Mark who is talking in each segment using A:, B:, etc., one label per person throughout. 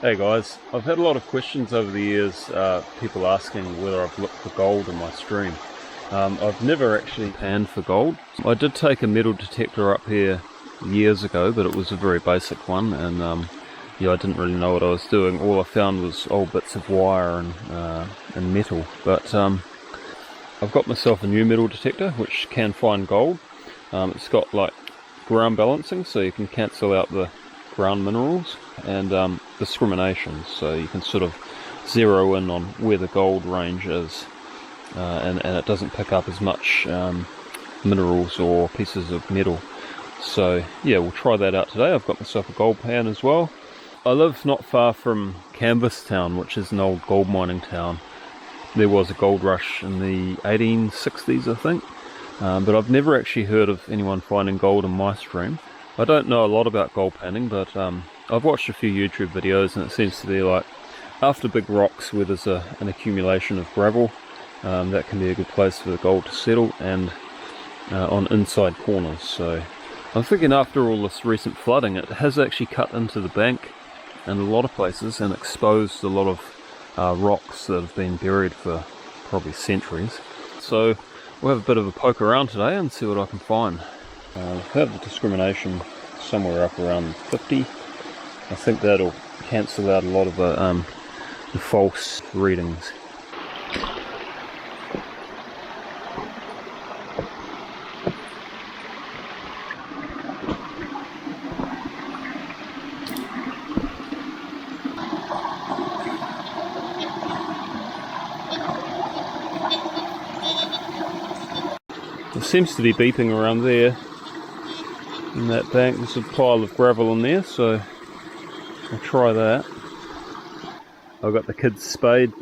A: Hey guys, I've had a lot of questions over the years, people asking whether I've looked for gold in my stream. I've never actually panned for gold. I did take a metal detector up here years ago, but it was a very basic one, and yeah, I didn't really know what I was doing. All I found was old bits of wire and metal. But I've got myself a new metal detector which can find gold. It's got like ground balancing, so you can cancel out the ground minerals, and discrimination, so you can sort of zero in on where the gold range is, and it doesn't pick up as much minerals or pieces of metal. So yeah, we'll try that out today. I've got myself a gold pan as well. I live not far from Canvas Town, which is an old gold mining town. There was a gold rush in the 1860s, I think, but I've never actually heard of anyone finding gold in my stream. I don't know a lot about gold panning, but I've watched a few YouTube videos, and it seems to be like after big rocks where there's an accumulation of gravel, that can be a good place for the gold to settle, and on inside corners. So I'm thinking after all this recent flooding, it has actually cut into the bank in a lot of places and exposed a lot of rocks that have been buried for probably centuries. So we'll have a bit of a poke around today and see what I can find. I've had the discrimination somewhere up around 50. I think that'll cancel out a lot of the false readings. It seems to be beeping around there. In that bank, there's a pile of gravel in there, so I'll try that. I've got the kids' spade,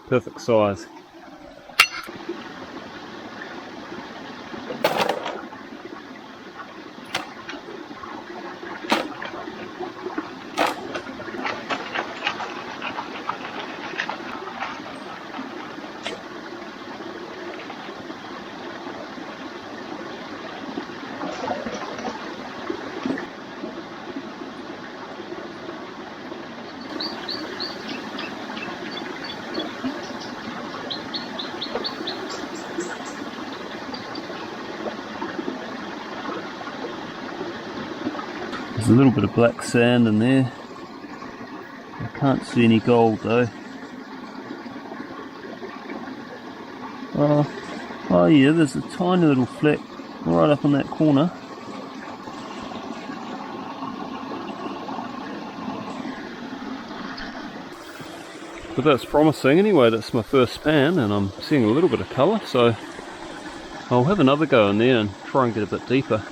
A: perfect size. There's a little bit of black sand in there. I can't see any gold though. Oh yeah, there's a tiny little fleck right up in that corner. But that's promising anyway. That's my first pan, and I'm seeing a little bit of colour, so I'll have another go in there and try and get a bit deeper.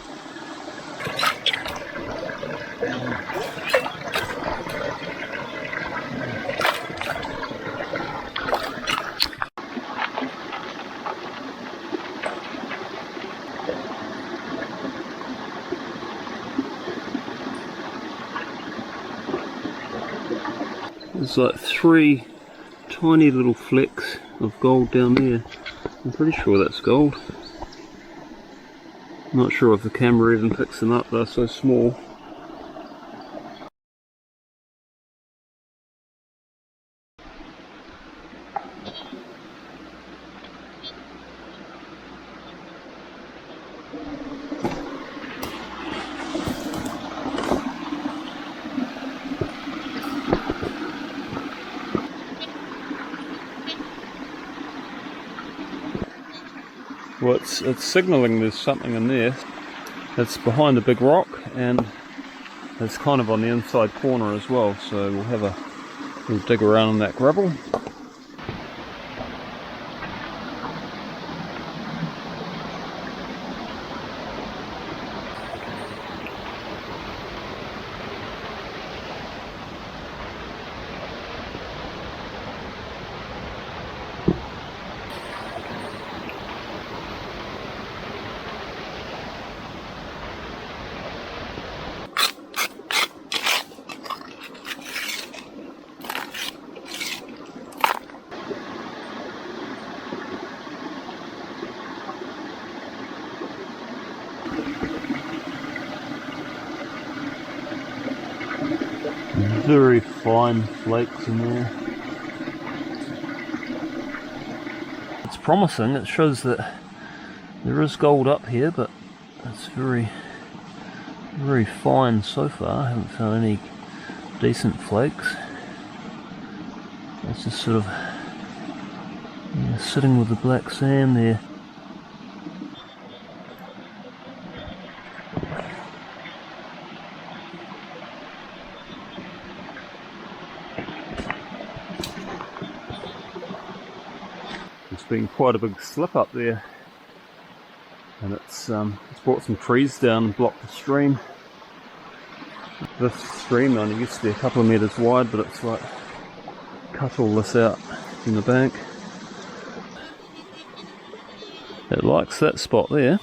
A: There's like 3 tiny little flecks of gold down there. I'm pretty sure that's gold. I'm not sure if the camera even picks them up, they're so small. Well, it's signalling there's something in there. It's behind a big rock, and it's kind of on the inside corner as well, so we'll dig around in that gravel. very fine flakes in there. It's promising. It shows that there is gold up here, but it's very fine so far. I haven't found any decent flakes. It's just sort of sitting with the black sand there. There's been quite a big slip up there, and it's brought some trees down and blocked the stream. This stream only used to be a couple of metres wide, but it's like cut all this out in the bank. It likes that spot there.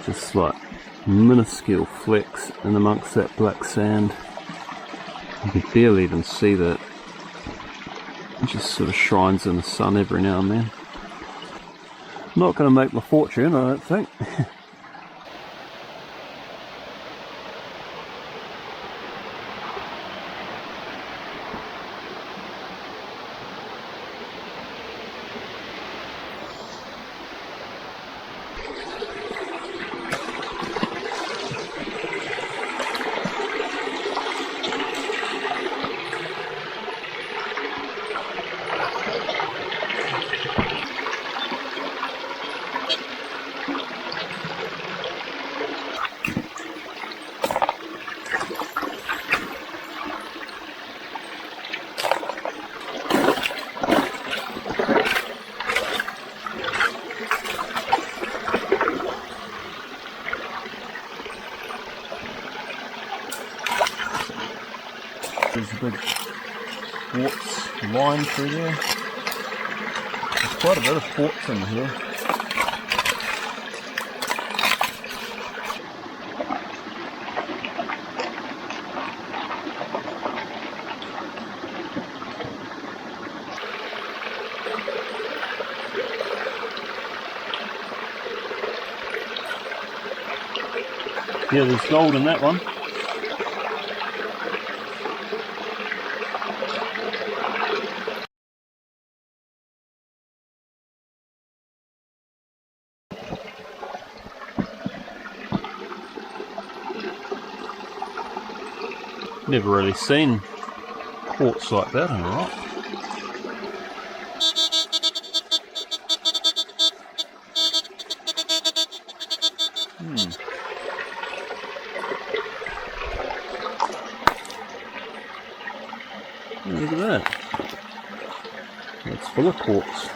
A: Just like minuscule flecks in amongst that black sand. You can barely even see that. It just sort of shines in the sun every now and then. Not going to make my fortune, I don't think. There's a big quartz line through there. There's quite a bit of quartz in here. Yeah, there's gold in that one. Never really seen quartz like that in a rock. Look at that. It's full of quartz.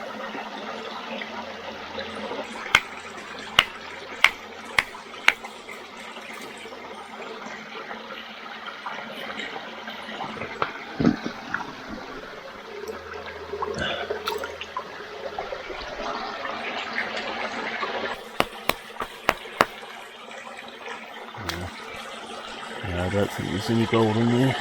A: I don't think there's any gold in there.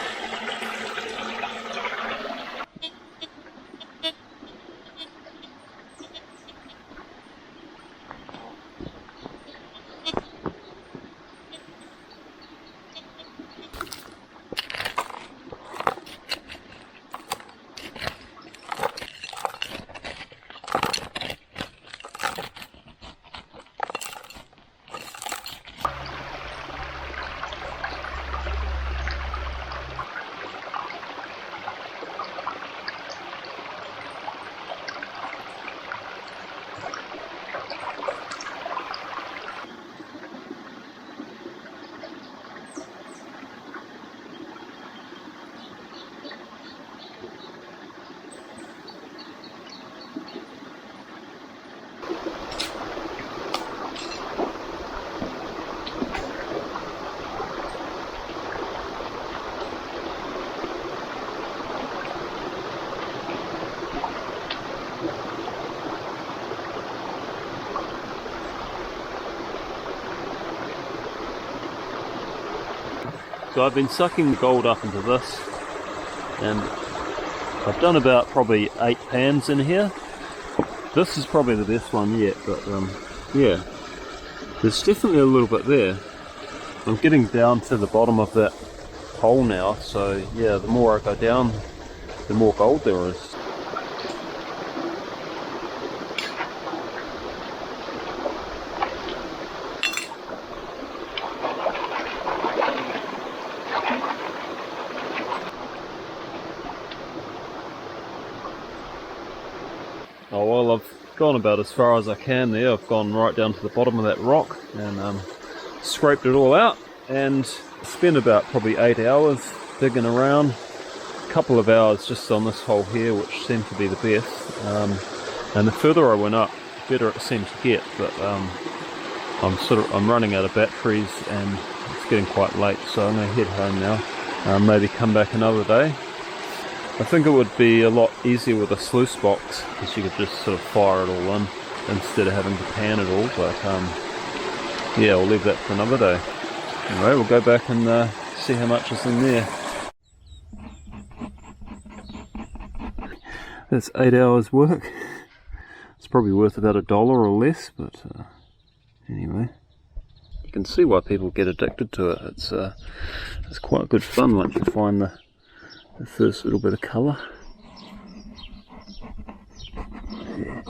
A: So I've been sucking the gold up into this, and I've done about probably 8 pans in here. This is probably the best one yet, but yeah, there's definitely a little bit there. I'm getting down to the bottom of that hole now, so yeah, the more I go down, the more gold there is. Oh well, I've gone about as far as I can there. I've gone right down to the bottom of that rock and scraped it all out, and spent about probably 8 hours digging around. A couple of hours just on this hole here, which seemed to be the best. And the further I went up, the better it seemed to get. But I'm running out of batteries and it's getting quite late, so I'm going to head home now. Maybe come back another day. I think it would be a lot easier with a sluice box, because you could just sort of fire it all in instead of having to pan it all. But yeah, we'll leave that for another day. Anyway, we'll go back and see how much is in there. That's 8 hours work. It's probably worth about $1 or less, but anyway, you can see why people get addicted to it. It's quite good fun once you find the first little bit of colour. Yeah.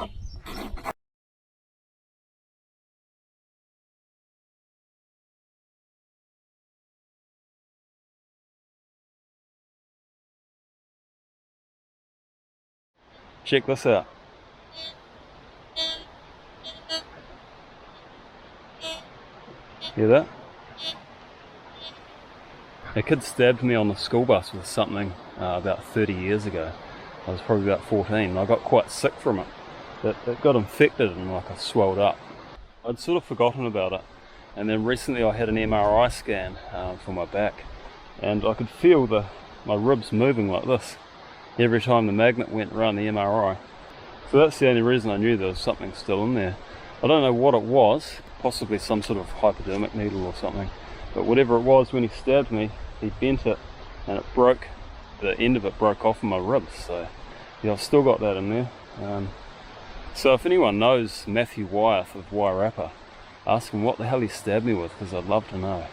A: Check this out. Hear that? A kid stabbed me on the school bus with something about 30 years ago. I was probably about 14 and I got quite sick from it. It got infected and like I swelled up. I'd sort of forgotten about it, and then recently I had an MRI scan for my back, and I could feel my ribs moving like this every time the magnet went around the MRI. So that's the only reason I knew there was something still in there. I don't know what it was, possibly some sort of hypodermic needle or something, but whatever it was, when he stabbed me, he bent it and it broke, the end of it broke off of my ribs. So yeah, I've still got that in there. So if anyone knows Matthew Wyeth of Wairarapa, ask him what the hell he stabbed me with, because I'd love to know.